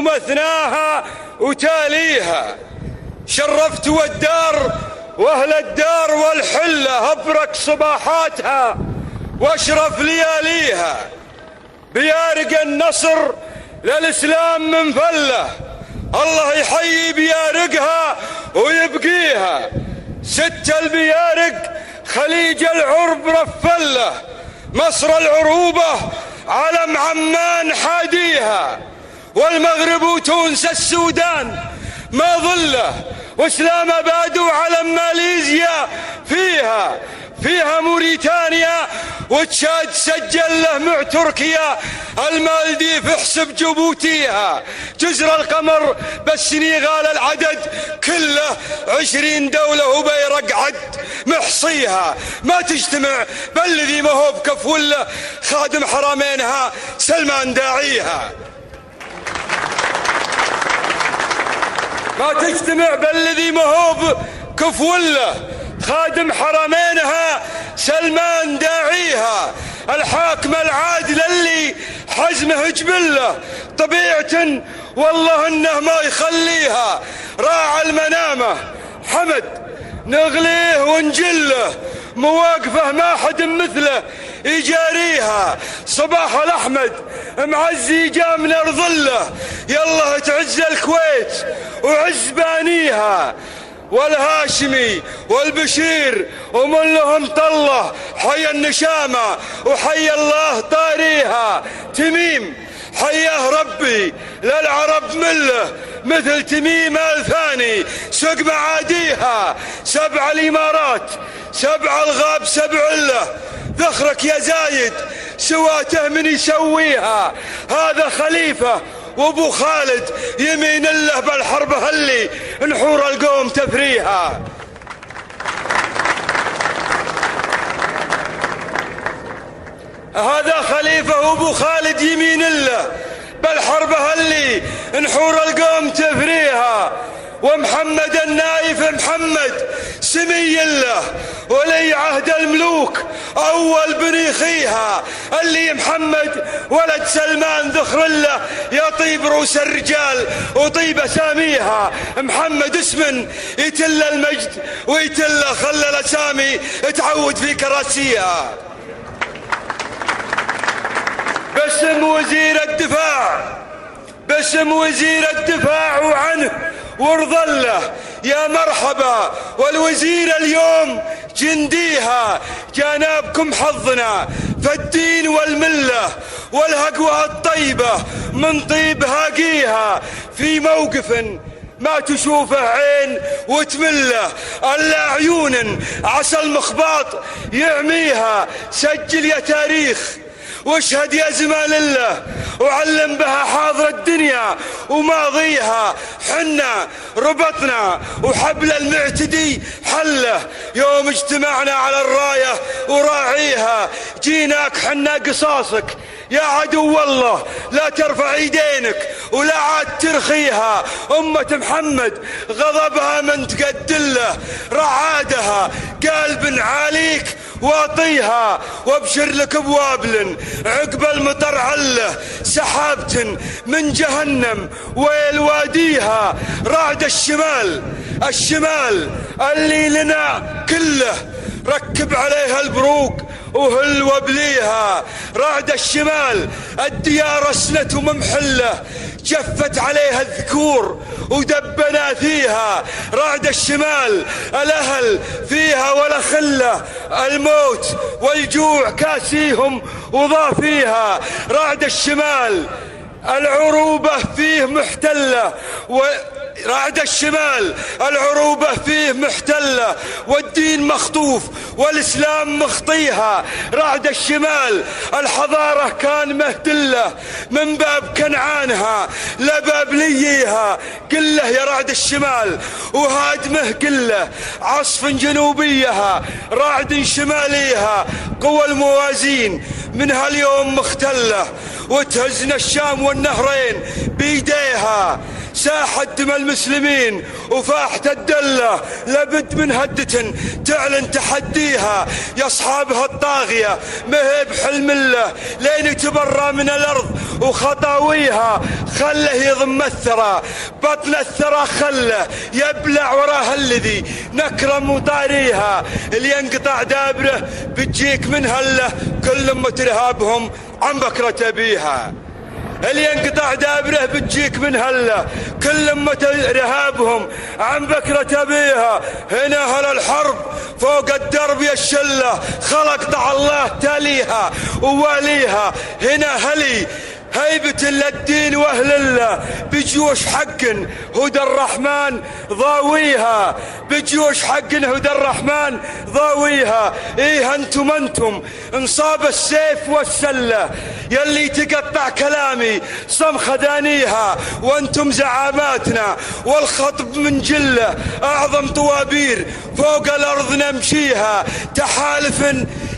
ومثناها وتاليها. شرفت والدار واهل الدار والحلة ابرك صباحاتها واشرف لياليها. بيارق النصر للإسلام من فله، الله يحيي بيارقها ويبقيها. ست البيارق خليج العرب رفله، مصر العروبة علم عمان حاديها. والمغرب وتونس السودان ما ظله، واسلام اباد وعلم ماليزيا فيها موريتانيا وتشاد سجل له مع تركيا. المالديف احسب جيبوتيها. جزر القمر بالسنغال العدد كله 20 دولة وبيرق عد محصيها. ما تجتمع بالذي ما هو بكف وله، خادم حرمينها سلمان داعيها. ما تجتمع بالذي ما هو بكف وله، خادم حرمينها سلمان داعيها. الحاكم العادل اللي حزمه جبله، طبيعة والله انه ما يخليها. راعى المنامه حمد نغليه ونجله، مواقفه ما حد مثله يجاريها. صباح الأحمد معزي جا من أرض الله، يلا تعز الكويت وعز بانيها. والهاشمي والبشير ومن لهم طله، حي النشامة وحي الله طاريها. تميم حياه ربي للعرب مله، مثل تميم الثاني سق معاديها. 7 الإمارات 7 الغاب 7 له، ذخرك يا زايد سواته من يسويها. هذا خليفة وابو خالد يمين الله بالحرب هلي نحور القوم تفريها. هذا خليفة وابو خالد يمين الله بالحرب هلي نحور القوم تفريها. ومحمد النايف محمد سمي الله ولي عهد الملوك أول بنيخيها. اللي محمد ولد سلمان ذخر الله، يطيب رؤوس الرجال وطيب أساميها. محمد اسم يتل المجد ويتل خلى الأسامي تعود في كراسيها. باسم وزير الدفاع، باسم وزير الدفاع وعنه وارض الله يا مرحبا. والوزير اليوم جنديها، جانبكم حظنا فالدين والملة والهقوة الطيبة من طيب هاقيها. في موقف ما تشوفه عين وتمله، الا عيون عسى المخباط يعميها. سجل يا تاريخ واشهد يا زمان الله، وعلم بها حاضر الدنيا وماضيها. حنا ربطنا وحبل المعتدي حله، يوم اجتمعنا على الراية وراعيها. جيناك حنا قصاصك يا عدو والله، لا ترفع ايدينك ولا عاد ترخيها. أمة محمد غضبها من تقدله، رعادها قلب عاليك واطيها. وابشر لك بوابل عقب المطر عله، سحابة من جهنم ويل واديها. رعد الشمال اللي لنا كله، ركب عليها البروق وهل وبليها. رعد الشمال الديار اسنت وممحله، جفت عليها الذكور ودبنا فيها. رعد الشمال الأهل فيها ولا خله، الموت والجوع كاسيهم وضافيها. رعد الشمال العروبة فيه محتلة رعد الشمال العروبة فيه محتلة، والدين مخطوف والإسلام مخطيها. رعد الشمال الحضارة كان مهتلة، من باب كنعانها لباب ليها. قله يا رعد الشمال وهادمه قله، عصف جنوبيها رعد شماليها. قوى الموازين من هاليوم مختلة، وتهزنا الشام والنهرين بيديها. ساحت دم المسلمين وفاحت الدلة، لابد من هدة تعلن تحديها يا أصحابها الطاغية، ما هي بحلم الله لين يتبرى من الأرض وخطاويها، خله يضم الثرى بطن الثرى، خله يبلع وراها الذي نكرم وطاريها، اللي ينقطع دابره بتجيك من هله كل أمة إرهابهم عن بكرة أبيها، اللي ينقطع دابره بتجيك من هله كل أمة إرهابهم عن بكرة أبيها. هنا أهل الحرب فوق الدرب يا الشلة، خلق دع الله تاليها وواليها، هنا هلي هيبة للدين واهل الله، بجيوش حق هدى الرحمن ضاويها، بجيوش حق هدى الرحمن ضاويها. ايه انتم انصاب السيف والسله، يلي تقطع كلامي صم خدانيها، وانتم زعاماتنا والخطب من جله، اعظم طوابير فوق الارض نمشيها، تحالف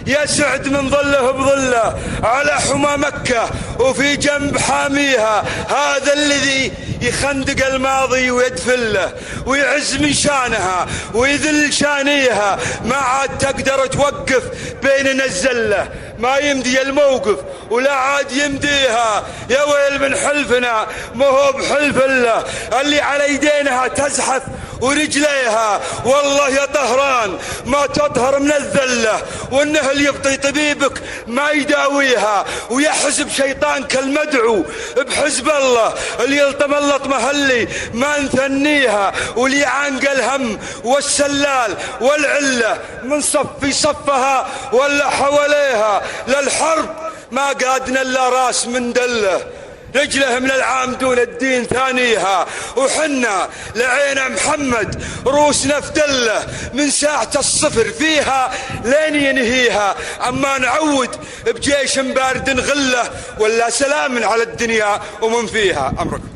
يسعد من ظله بظله على حمى مكة وفي جنب حاميها، هذا الذي يخندق الماضي ويدفله ويعز من شانها ويذل شانيها، ما عاد تقدر توقف بيننا الزلة، ما يمدي الموقف ولا عاد يمديها، يا ويل من حلفنا ما هو بحلف الله، اللي على يدينها تزحف ورجليها، والله يا طهران ما تطهر من الذلة، وانه اللي يبطي طبيبك ما يداويها، ويا حزب شيطانك المدعو بحزب الله، اللي يلطم اللطمة اللي ما نثنيها، واللي يعانق الهم والسلال والعلة من صف في صفها ولا حواليها، للحرب ما قادنا الا راس من دله، رجله من العام دون الدين ثانيها، وحنا لعينا محمد روسنا فتله، من ساعة الصفر فيها لين ينهيها، اما نعود بجيش بارد غله ولا سلام على الدنيا ومن فيها. امركم.